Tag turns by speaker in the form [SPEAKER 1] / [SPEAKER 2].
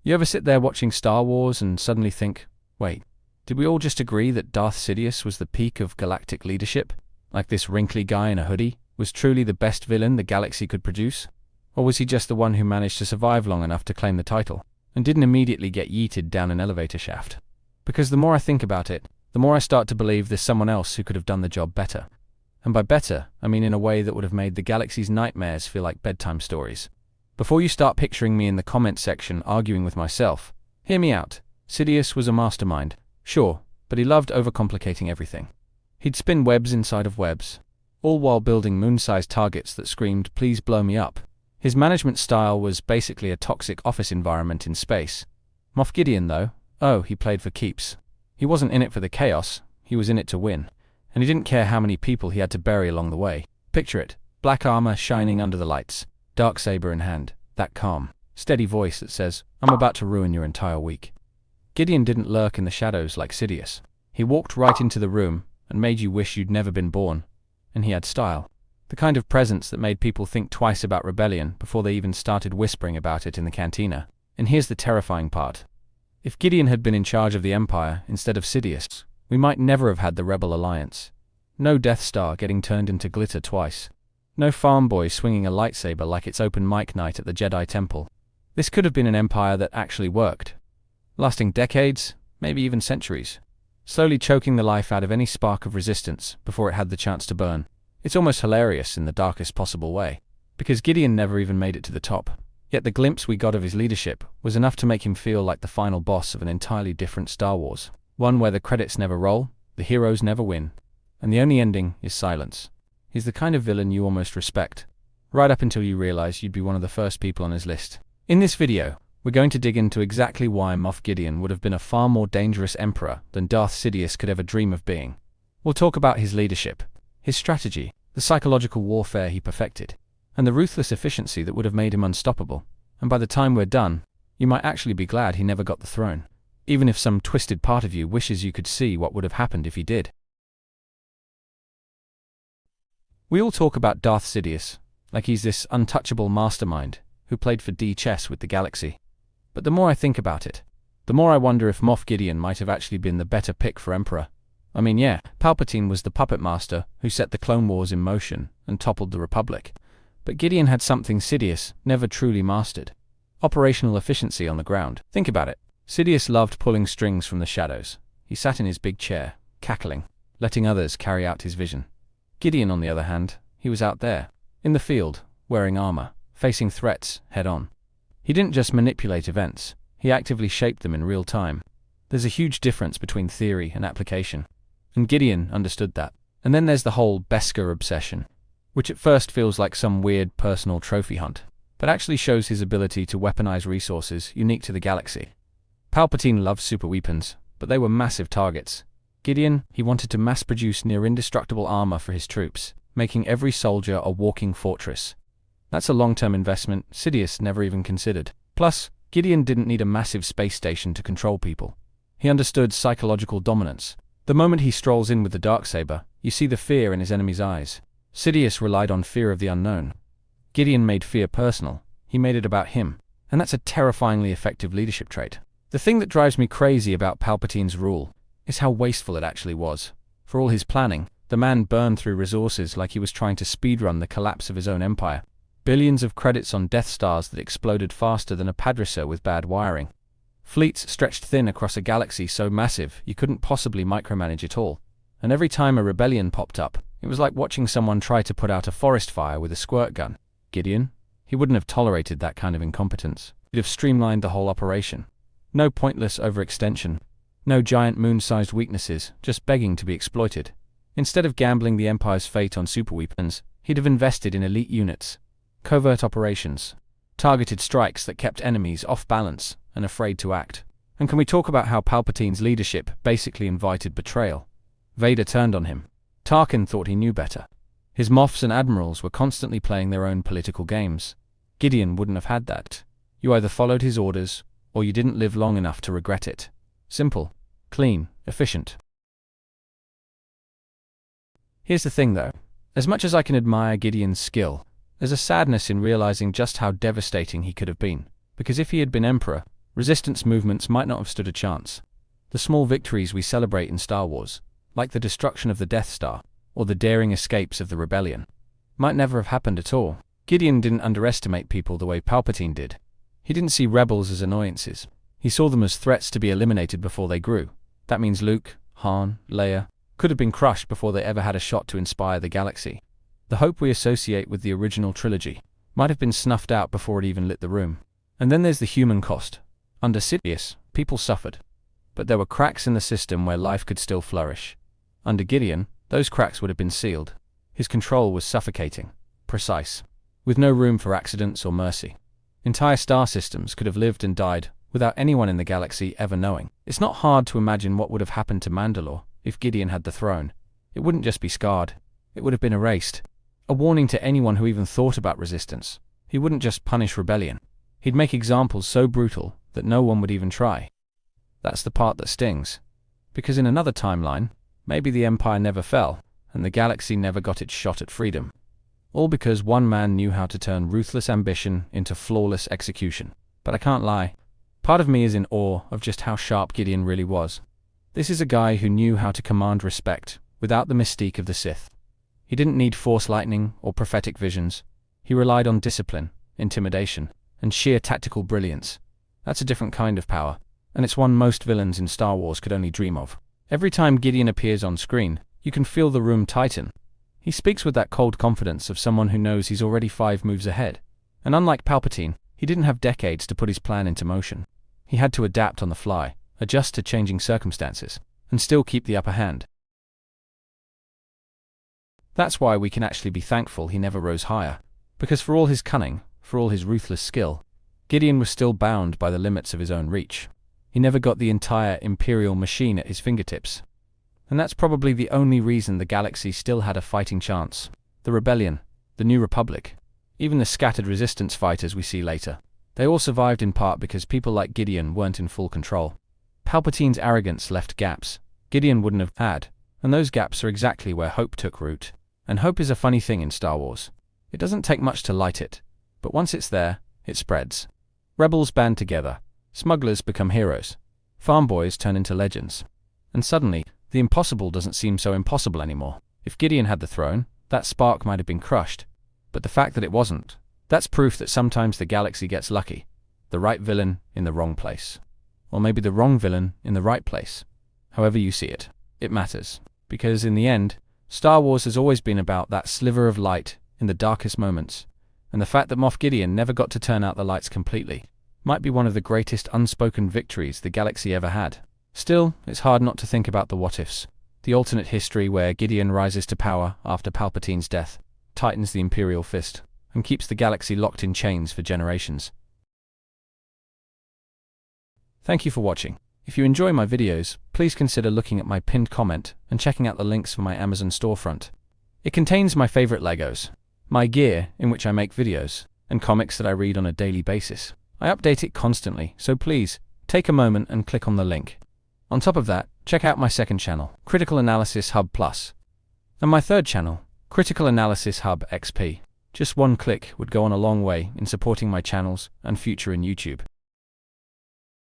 [SPEAKER 1] You ever sit there watching Star Wars and suddenly think, wait, did we all just agree that Darth Sidious was the peak of galactic leadership? Like this wrinkly guy in a hoodie was truly the best villain the galaxy could produce? Or was he just the one who managed to survive long enough to claim the title, and didn't immediately get yeeted down an elevator shaft? Because the more I think about it, the more I start to believe there's someone else who could have done the job better. And by better, I mean in a way that would have made the galaxy's nightmares feel like bedtime stories. Before you start picturing me in the comment section arguing with myself, hear me out. Sidious was a mastermind, sure, but he loved overcomplicating everything. He'd spin webs inside of webs, all while building moon-sized targets that screamed, "Please blow me up." His management style was basically a toxic office environment in space. Moff Gideon, though, he played for keeps. He wasn't in it for the chaos, he was in it to win. And he didn't care how many people he had to bury along the way. Picture it, black armor shining under the lights, darksaber in hand, that calm, steady voice that says, "I'm about to ruin your entire week." Gideon didn't lurk in the shadows like Sidious. He walked right into the room and made you wish you'd never been born. And he had style. The kind of presence that made people think twice about rebellion before they even started whispering about it in the cantina. And here's the terrifying part. If Gideon had been in charge of the Empire instead of Sidious, we might never have had the Rebel Alliance. No Death Star getting turned into glitter twice. No farm boy swinging a lightsaber like it's open mic night at the Jedi Temple. This could have been an empire that actually worked. Lasting decades, maybe even centuries. Slowly choking the life out of any spark of resistance before it had the chance to burn. It's almost hilarious in the darkest possible way. Because Gideon never even made it to the top. Yet the glimpse we got of his leadership was enough to make him feel like the final boss of an entirely different Star Wars. One where the credits never roll, the heroes never win, and the only ending is silence. He's the kind of villain you almost respect, right up until you realize you'd be one of the first people on his list. In this video, we're going to dig into exactly why Moff Gideon would have been a far more dangerous emperor than Darth Sidious could ever dream of being. We'll talk about his leadership, his strategy, the psychological warfare he perfected, and the ruthless efficiency that would have made him unstoppable. And by the time we're done, you might actually be glad he never got the throne, even if some twisted part of you wishes you could see what would have happened if he did. We all talk about Darth Sidious like he's this untouchable mastermind who played for chess with the galaxy. But the more I think about it, the more I wonder if Moff Gideon might have actually been the better pick for Emperor. I mean, yeah, Palpatine was the puppet master who set the Clone Wars in motion and toppled the Republic. But Gideon had something Sidious never truly mastered. Operational efficiency on the ground. Think about it. Sidious loved pulling strings from the shadows. He sat in his big chair, cackling, letting others carry out his vision. Gideon, on the other hand, he was out there, in the field, wearing armor, facing threats head-on. He didn't just manipulate events, he actively shaped them in real time. There's a huge difference between theory and application, and Gideon understood that. And then there's the whole Beskar obsession, which at first feels like some weird personal trophy hunt, but actually shows his ability to weaponize resources unique to the galaxy. Palpatine loved superweapons, but they were massive targets. Gideon, he wanted to mass-produce near-indestructible armor for his troops, making every soldier a walking fortress. That's a long-term investment Sidious never even considered. Plus, Gideon didn't need a massive space station to control people. He understood psychological dominance. The moment he strolls in with the darksaber, you see the fear in his enemy's eyes. Sidious relied on fear of the unknown. Gideon made fear personal. He made it about him. And that's a terrifyingly effective leadership trait. The thing that drives me crazy about Palpatine's rule is how wasteful it actually was. For all his planning, the man burned through resources like he was trying to speedrun the collapse of his own empire. Billions of credits on Death Stars that exploded faster than a Padrisser with bad wiring. Fleets stretched thin across a galaxy so massive you couldn't possibly micromanage it all. And every time a rebellion popped up, it was like watching someone try to put out a forest fire with a squirt gun. Gideon? He wouldn't have tolerated that kind of incompetence. He'd have streamlined the whole operation. No pointless overextension. No giant moon-sized weaknesses, just begging to be exploited. Instead of gambling the Empire's fate on superweapons, he'd have invested in elite units, covert operations, targeted strikes that kept enemies off balance and afraid to act. And can we talk about how Palpatine's leadership basically invited betrayal? Vader turned on him. Tarkin thought he knew better. His Moffs and Admirals were constantly playing their own political games. Gideon wouldn't have had that. You either followed his orders, or you didn't live long enough to regret it. Simple, clean, efficient. Here's the thing though. As much as I can admire Gideon's skill, there's a sadness in realizing just how devastating he could have been. Because if he had been emperor, Resistance movements might not have stood a chance. The small victories we celebrate in Star Wars, like the destruction of the Death Star, or the daring escapes of the rebellion, might never have happened at all. Gideon didn't underestimate people the way Palpatine did. He didn't see rebels as annoyances. He saw them as threats to be eliminated before they grew. That means Luke, Han, Leia could have been crushed before they ever had a shot to inspire the galaxy. The hope we associate with the original trilogy might have been snuffed out before it even lit the room. And then there's the human cost. Under Sidious, people suffered. But there were cracks in the system where life could still flourish. Under Gideon, those cracks would have been sealed. His control was suffocating, precise, with no room for accidents or mercy. Entire star systems could have lived and died without anyone in the galaxy ever knowing. It's not hard to imagine what would have happened to Mandalore if Gideon had the throne. It wouldn't just be scarred, it would have been erased. A warning to anyone who even thought about resistance. He wouldn't just punish rebellion. He'd make examples so brutal that no one would even try. That's the part that stings. Because in another timeline, maybe the Empire never fell, and the galaxy never got its shot at freedom. All because one man knew how to turn ruthless ambition into flawless execution. But I can't lie. Part of me is in awe of just how sharp Gideon really was. This is a guy who knew how to command respect without the mystique of the Sith. He didn't need force lightning or prophetic visions. He relied on discipline, intimidation, and sheer tactical brilliance. That's a different kind of power, and it's one most villains in Star Wars could only dream of. Every time Gideon appears on screen, you can feel the room tighten. He speaks with that cold confidence of someone who knows he's already 5 moves ahead. And unlike Palpatine, he didn't have decades to put his plan into motion. He had to adapt on the fly, adjust to changing circumstances, and still keep the upper hand. That's why we can actually be thankful he never rose higher. Because for all his cunning, for all his ruthless skill, Gideon was still bound by the limits of his own reach. He never got the entire Imperial machine at his fingertips. And that's probably the only reason the galaxy still had a fighting chance. The Rebellion, the New Republic, even the scattered resistance fighters we see later. They all survived in part because people like Gideon weren't in full control. Palpatine's arrogance left gaps Gideon wouldn't have had, and those gaps are exactly where hope took root. And hope is a funny thing in Star Wars. It doesn't take much to light it, but once it's there, it spreads. Rebels band together, smugglers become heroes, farm boys turn into legends. And suddenly, the impossible doesn't seem so impossible anymore. If Gideon had the throne, that spark might have been crushed. But the fact that it wasn't, that's proof that sometimes the galaxy gets lucky. The right villain in the wrong place. Or maybe the wrong villain in the right place. However you see it, it matters. Because in the end, Star Wars has always been about that sliver of light in the darkest moments. And the fact that Moff Gideon never got to turn out the lights completely might be one of the greatest unspoken victories the galaxy ever had. Still, it's hard not to think about the what-ifs. The alternate history where Gideon rises to power after Palpatine's death, tightens the Imperial fist, and keeps the galaxy locked in chains for generations. Thank you for watching. If you enjoy my videos, please consider looking at my pinned comment and checking out the links for my Amazon storefront. It contains my favorite Legos, my gear in which I make videos, and comics that I read on a daily basis. I update it constantly, so please, take a moment and click on the link. On top of that, check out my second channel, Critical Analysis Hub Plus, and my third channel, Critical Analysis Hub XP. Just one click would go on a long way in supporting my channels and future in YouTube.